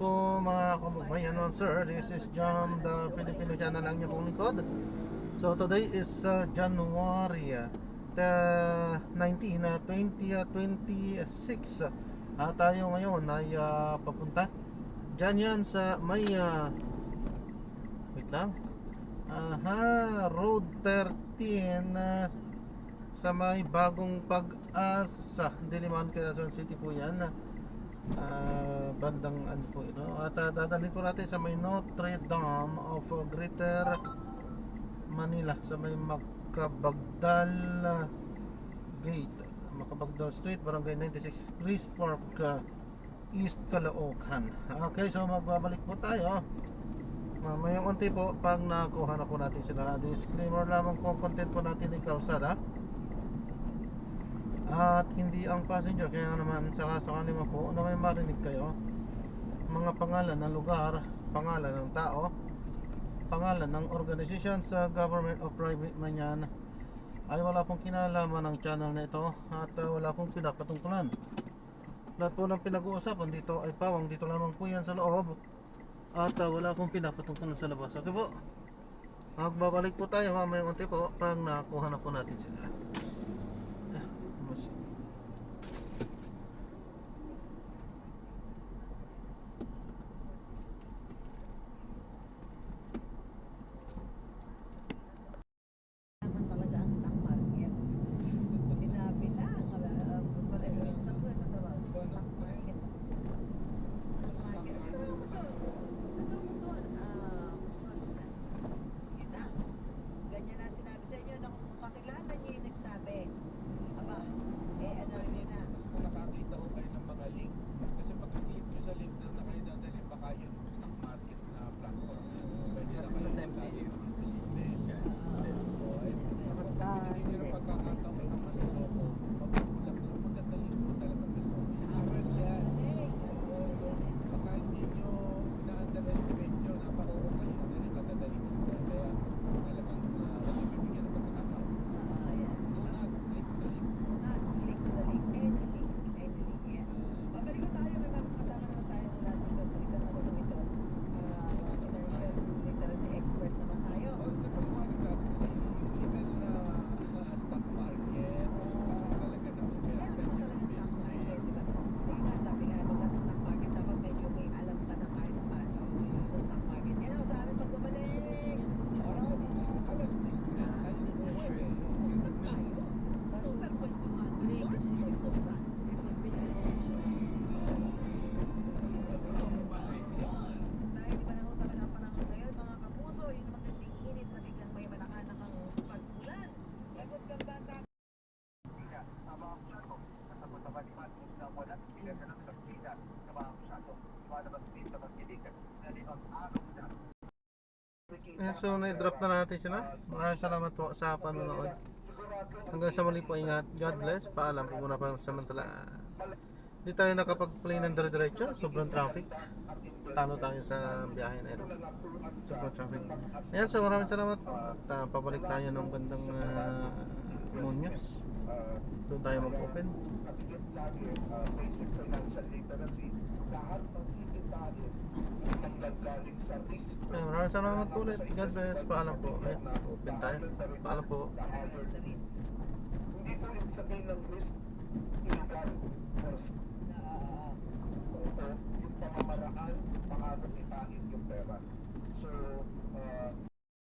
po mga kababayan, sir. This is Jam, the Filipino channel lang niya pong likod. So today is January the 19, 2026. Tayo ngayon ay papunta dyan yan sa may wait lang. Road 13 sa may Bagong Pag-asa, Diliman, Quezon City po yan. Bandang ano po ito. At dadalhin po natin sa may Notre Dame of Greater Manila, sa may Macabagdal Gate, Macabagdal Street, Barangay 96, Chris Park, East Caloocan. Okay, so magbabalik po tayo mamayang unti po pag nakuha na po natin sila. Disclaimer lamang po, content po natin ay kalsada at hindi ang passenger, kaya naman sakasakali mo po na may marinig kayo mga pangalan ng lugar, pangalan ng tao, pangalan ng organisasyon sa government o private man yan, ay wala pong kinalaman ng channel na ito at wala pong pinapatungkulan. Lahat po ng pinag-uusapan dito ay pawang dito lamang po yan sa loob at wala pong pinapatungkulan sa labas. Okay po, magbabalik po tayo mamayang unti po pag nakuha na po natin sila. So na-drop na natin sila. Maraming salamat po sa panonood. Hanggang sa muli po, ingat. God bless. Paalam po muna pa samantala. Hindi tayo nakapag-play ng dire-diretso. Sobrang traffic. Talo tayo sa biyahe na ito. Sobrang traffic. Ayan, so maraming salamat po. At pabalik tayo ng bandang Muñoz. Doon tayo mag-open. Maraming salamat po ulit. God bless. Paalam po. Open tayo. Paalam po. Hindi po yung sabihin ng risk illegal yung pamamaraan paano ipahin yung pera.